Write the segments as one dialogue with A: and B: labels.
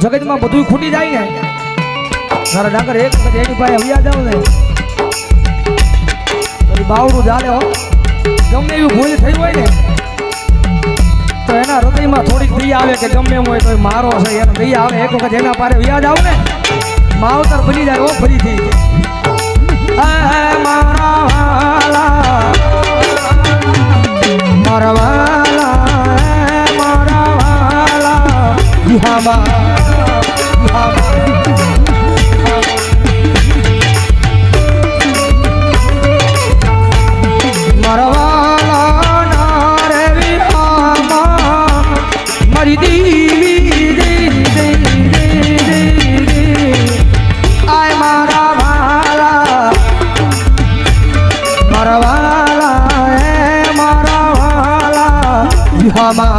A: જગતમાં બધું ખૂટી જાય ને મારા ડાકર એક વખત એની પાસે આવ્યા જાવ ને તો બાવડું ચાલે હો. ગમે એવી ભૂલ થઈ હોય ને તો એના હૃદયમાં થોડીક દયા આવે કે ગમે એમ હોય તો મારો છે એને દયા આવે. એક વખત એના પાસે વ્યાજ આવ ને માવતર બની જાય ઓ ફરીથી. મારા વાલા મારા વાલા મારા વાલા વિહામા મારા વાલા નારે વિહામા મારી દીવી આય મારા વાલા મારા વાલા મારા વાલા વિહામા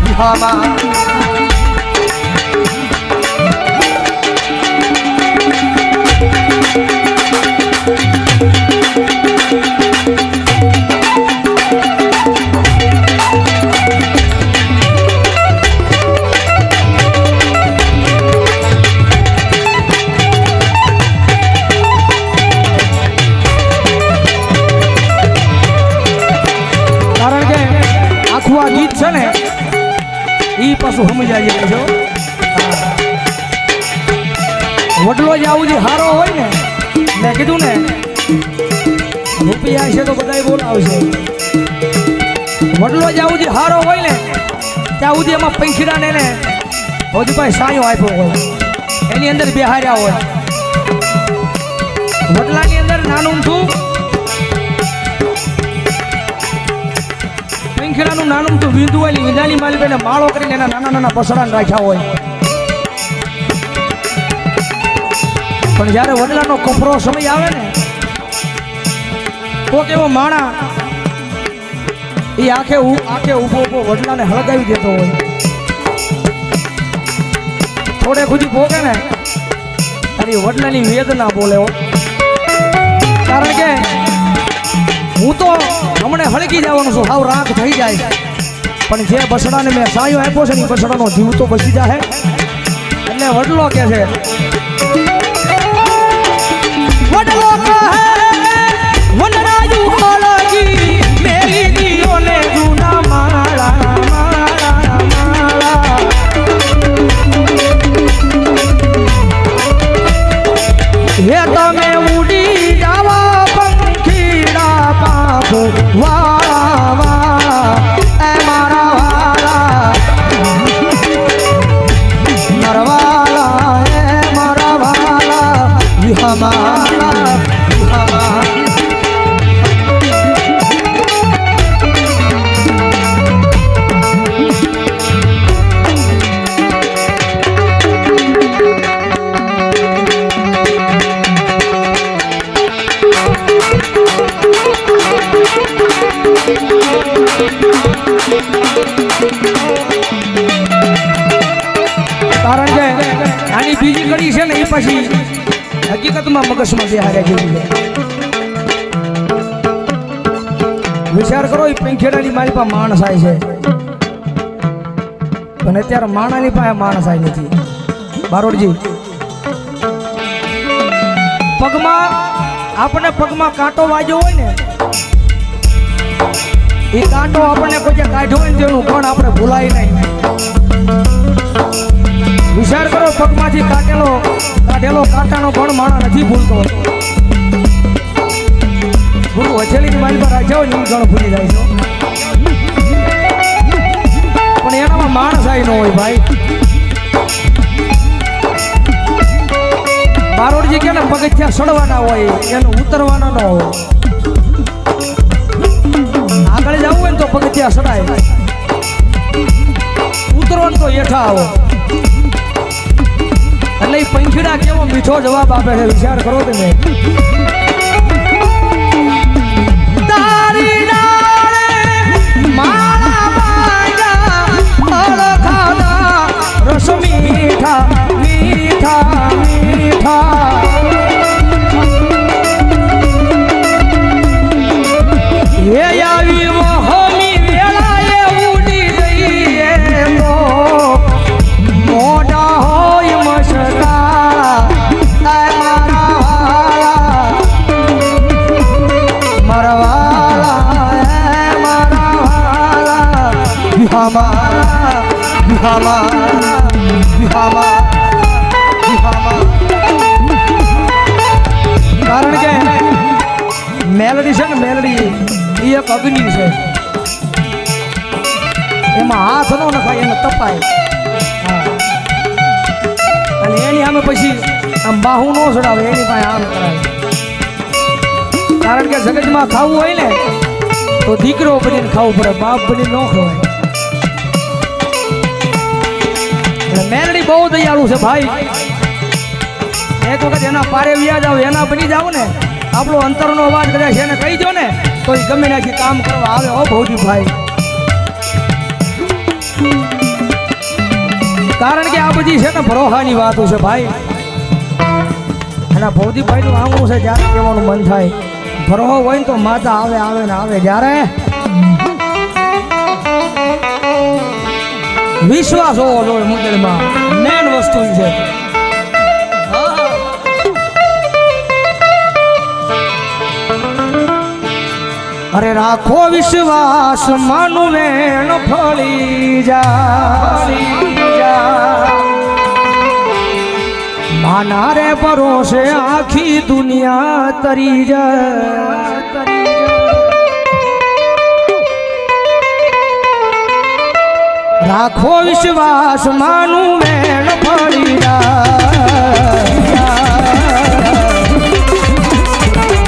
A: વિહામા ગીત છે ને ઈ પાછું સમજાય જાય છો. વડલો જ આવું જે હારો હોય ને મેં કીધું ને રૂપિયા છે તો બધા બોલાવશે. વડલો જ આવું જે હારો હોય ને ત્યાં સુધી એમાં પૈસા ને ભાઈ સાયો આપ્યો હોય એની અંદર બેહાર્યા હોય. વડલાની અંદર નાનું છું પંખીડાનું નાનું તો વીંધુ હોય વીંધાની માલબેને માળો કરીને એના નાના નાના પસડાને રાખ્યા હોય. પણ જ્યારે વડલાનો કપરો સમય આવે ને કોક એવો માણા એ આખે ઊભો વડલાને હળગાવી દેતો હોય. થોડે ખુદી ભોગે ને તારી વડલાની વેદના બોલે હો. કારણ કે હું તો હમણે હળગી જવાનું છું હાવ રાખ થઈ જાય પણ જે બસડાને મેં સાયો આપ્યો છે ને બસડાનો જીવ તો બચી જાય. એટલે વડલો કે છે વડલો કહે વનરાજુ હળગી મેલી દીઓને જૂના માળા માળા માળા હે તમે ઉડી જાવા વાળા વાળા એ મારા વાળા મારા વાળા એ મારા વાળા વિહામા વિહામા કારણ કે આની બીજી કડી છે ને એ પછી હકીકતમાં મગજમાં બેહાર્યા જેવી છે. વિચાર કરો એ પંખેડાની મારી પાસે માણસ આવે છે પણ અત્યારે માણાની પાસે માણસ આવી નથી. બારોડજી પગમાં આપણને પગમાં કાંટો વાગ્યો હોય ને એ કાંટો આપણને કોઈ કાઢ્યો હોય ને તેનું કોણ આપણે ભૂલાય નહીં. વિચાર કરો પગમાંથી કાઢેલો કાંટાનો કોણ માણા નથી ભૂલતો. ગુરુ હથેળીની મારી પર રાખ્યા હોય ને ઘણો ભૂલી જાય છે પણ એનામાં માણસ આવી ન હોય ભાઈ. બારોડજી કે ને પગથિયા સડવાના હોય એને ઉતરવાના ન હોય. આગળ જવું હોય ને તો પગથિયા સડાય ઉતરવાનું તો હેઠા આવો. એટલે એ પંખીડા કેવો મીઠો જવાબ આપે છે વિચાર કરો તમે. તારી ડાળે માળા બાંધ્યા ખાધા રસ મીઠા મીઠા મીઠા એ આવી મોહની વેળાએ ઉડી જઈએ તો મોઢા કારણ કે મેલડી છે ને મેલડી એ એક અગ્નિ છે એમાં હાથ નો નખાય એને તપાય અને એની સામે પછી આમ બાહુ નો ચડાવે એની પાસે આમ કરાય કારણ કે જગતમાં ખાવું હોય ને તો દીકરો બનીને ખાવું પડે બાપ બનીને ન ખવાય મેલડી બહુ દયાળુ છે ભાઈ એક વખત એના પારે વ્યા જાવ એના બની જાવ ને આપણો અંતરનો અવાજ કદાચ એને કહી દો ને તો એ ગમે નાખી કામ કરવા આવે ઓ ભૌજી ભાઈ કારણ કે આ બધી છે ને ભરોહાની વાતો છે ભાઈ અને ભૌજી ભાઈ નું આવું છે જ્યારે કહેવાનું મન થાય ભરોહો હોય ને તો માતા આવે આવે ને આવે જ્યારે વિશ્વાસ હોવો જોઈએ મુદલમાં મેન વસ્તુ છે અરે રાખો વિશ્વાસ માનું વેણ ફળી જા માના રે ભરોસે આખી દુનિયા તરી જા રાખો વિશ્વાસ માનું વેણ ફળી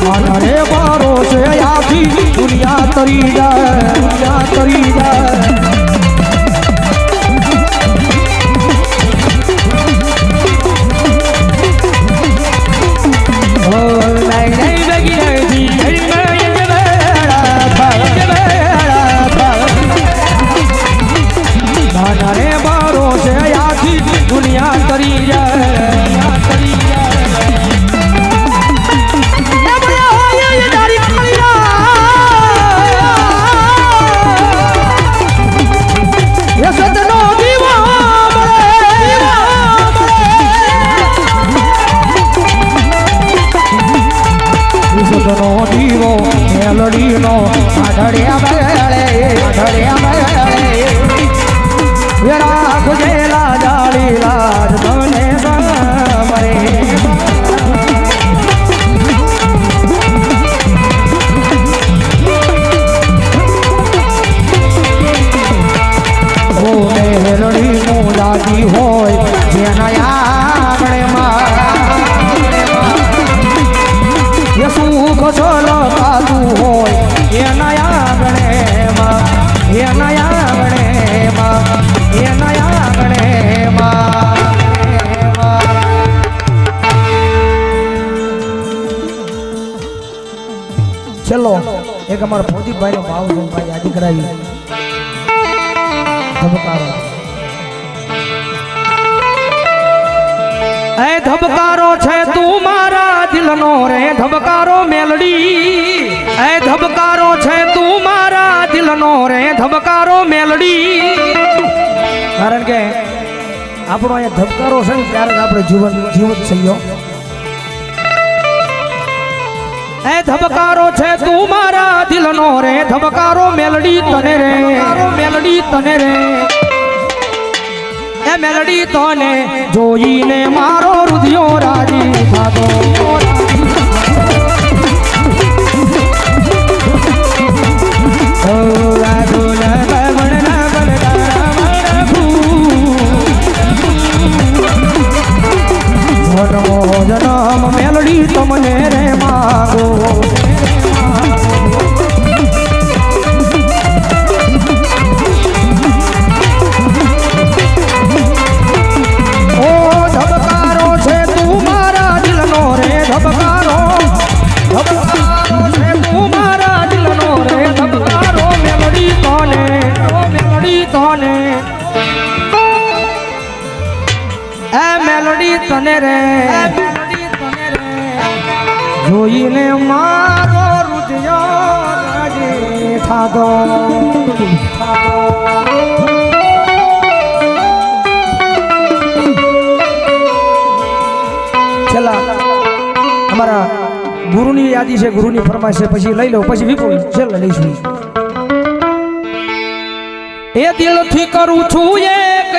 A: માના રે ભરોસે આખી દુનિયા તરી જા તરી જા દુનિયા તરી જાય દીવો મેલડીનો રાખજે લાજાળી લાજ તને સાંભળે ઓ મેલડીનું લાગી હોય જેના આંગણેમાં સુખ છલકાતું હોય એના આંગણેમાં ચલો એક અમારા ભૌતિકભાઈ નો ભાવ છે ભાઈ યાદ કરાવી ધબકારો એ ધબકારો છે તું મારા દિલનો રે ધબકારો મેલડી એ ધબકારો છે તું મારા દિલનો રે ધબકારો મેલડી કારણ કે આપણો અહીંયા ધબકારો છે ને ત્યારે જ આપણે જીવત થયો એ ધબકારો છે તું મારા દિલનો રે ધબકારો મેલડી તને રે એ મેલડી તને જોઈને મારો હૃદયો રાજી થાતો જન્મ મેલડી તમને રે માગો ઓ ધબકારો છે તું મારા દિલનો રે ધબકારો છે તું મારા દિલનો રે ધબકારો મેલડી તને એ મેલડી તને રે જોઈને મારો હૃદયો રાજી થાતો છેલ્લા અમારા ગુરુની યાદી છે ગુરુની ફરમાઈશ છે પછી લઈ લો પછી વિપુલ છેલ્લે લઈશું એ દિલથી કરું છું એક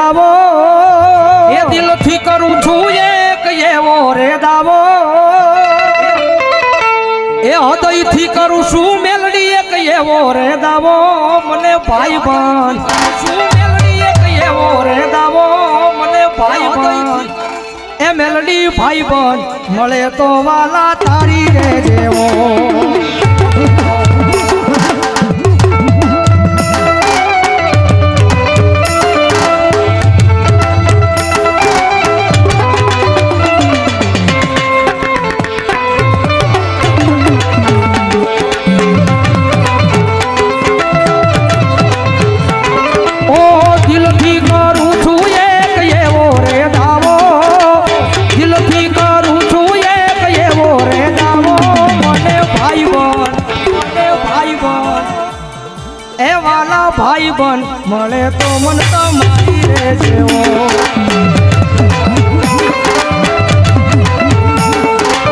A: દાવો એ દિલથી કરું છું એક એવો રે દાવો એ હૃદયથી કરું છું મેલડી એક એવો રે દાવો મને ભાઈ બન છું મેલડી એક એવો રે દાવો મને ભાઈ બન એ મેલડી ભાઈ બન મળે તો વાલા તારી રે જેવો ભાઈ બન મળે તો મન તમારી રે જેવો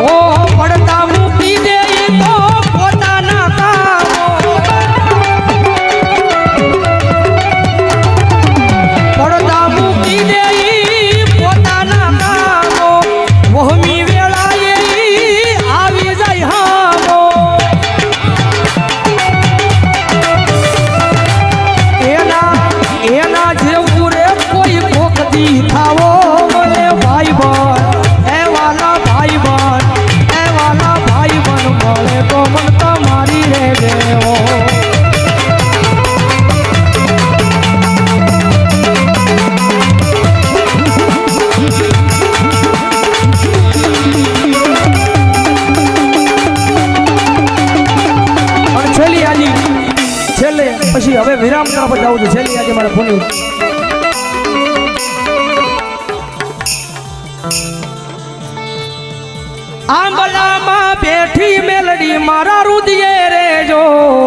A: ઓ પડતા મૂકી દે તો પોતાના કામો પડતા મૂકી દે પોતાના કામો વહમી વેળાએ આવી જાય હામો એના જેવું રે કોઈ કોકદી થાવો મને ભાઈ બન એ વાલા ભાઈ બન મળે તો મન તમારી રે દેવો છેલ્લે પછી હવે વિરામ તરફ જાઉં છું છેલ્લી આજે મારે ભૂલ્યું આંબલામાં બેઠી મેલડી મારા રુદિયે રે જો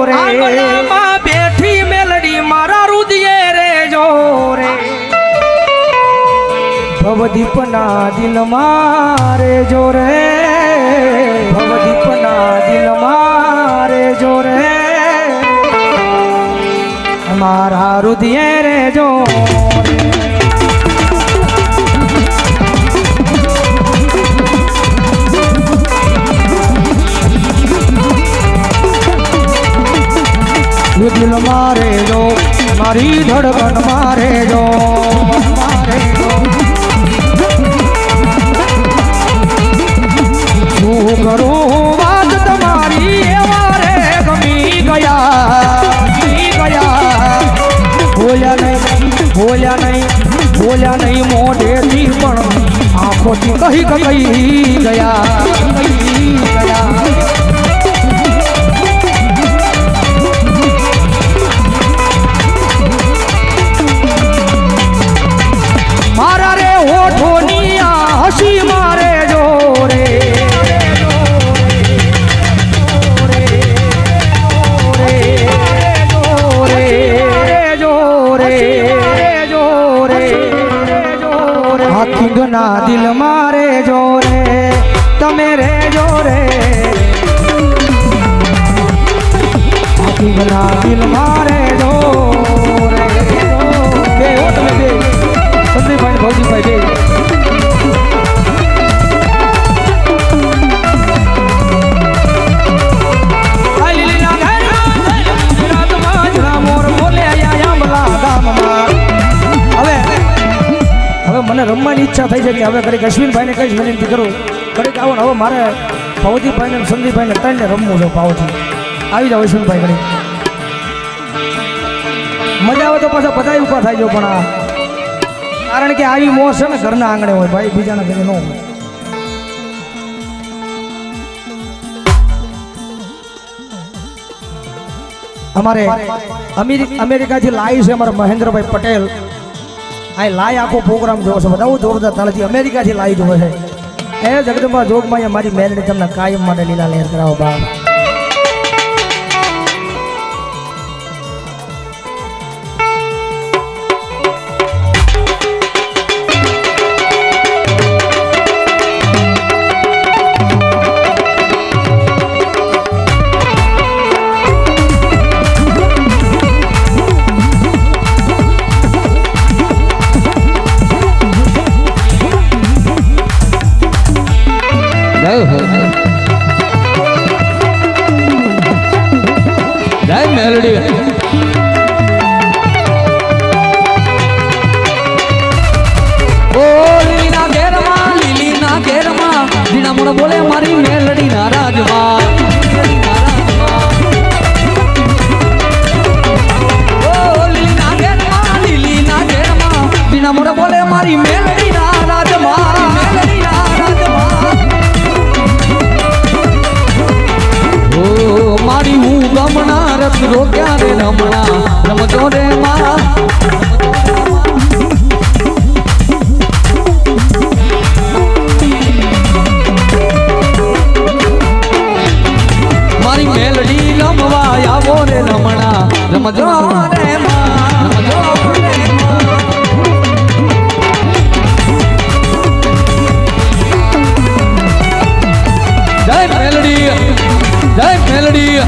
A: રે આંબલામાં બેઠી મેલડી મારા રુદિયે રે જો રે ભવદીપના દિલ મારે જો રે ભવદીપના દિલ મારે જો રે મારા રુદિયે રે જો દિલ મારે જો મારી ધડકન મારે જો શું કરું વાત તમારી એવા રે ગમી ગયા બોલ્યા નહીં મોઢેથી પણ આંખોથી કહી ગયા મારા રે હોઠોની આ હસી મારે જો રે હાથીગના દિલ મારે જો રે તમે રે જો રે હાથીગના દિલ મારે જો રે બે હો તમે બે સંદીપભાઈ ભૌજીભાઈ બે મને રમવાની ઈચ્છા થઈ છે કે હવે ઘડીક અશ્વિનભાઈને કઈ જ વિનંતી કરું ઘડીક આવો ને હવે મારે ભવજીભાઈને સંદીપભાઈને ત્રણને રમવું છે ભાવથી આવી જાઓ અશ્વિનભાઈ ઘડીક મજા આવે તો પાછા બધા ઉભા થાય જો પણ કારણ કે આવી મોજ છે ને ઘરના આંગણે હોય ભાઈ બીજાના ઘરે ન હોય અમારે અમેરિકાથી લાઈવ છે અમારા મહેન્દ્રભાઈ પટેલ આ લાઈ આખો પ્રોગ્રામ જોવો છે બધા જોરદાર તાલથી અમેરિકાથી લાઈ જોવે છે એ જગદંબા જોગમાં મારી મેલડી તમને કાયમ માટે લીલા લહેર કરાવો બાપ મેલડી ઓ લીલીના ઘેરમાં જીણા મોણ બોલે મારી મેલડી ના રાજમાં ઓ લીલીના ઘેરમાં જીણા મોણ બોલે મારી મેલડી ના રાજમાં મેલડી ના રાજમાં ઓ મારી હું ગમના રસ રોક્યા રે રમણા રમજો રે માં મેલડી લમવા આવો રે રમણા રમજો રે માં રમજો રે માં જય મેલડી જય મેલડી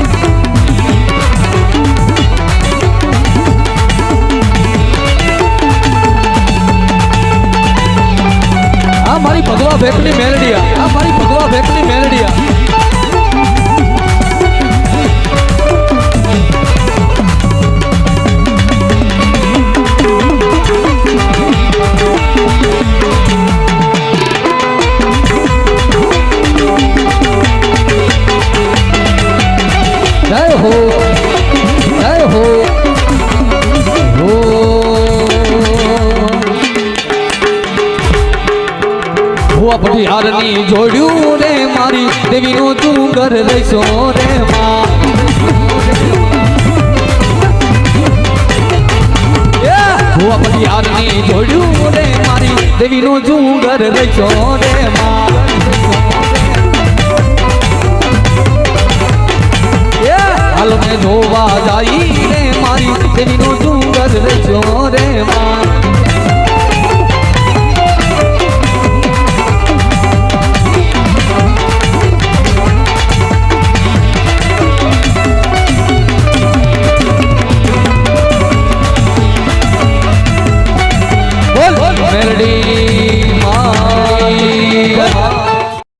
A: આ મારી ભગવા ભેકની મેલડી આ મારી ભગવા ભેકની મેલડી जय हो अपनी हारनी जोड़ू रे मारी देवी नो तू घर रहीसो रे मां वो अपनी हारनी जोड़ू रे मारी देवी नो तू घर रहीसो रे मां हाल में जोवा जाई रे मारी देवी नो तू घर रहीसो रे मां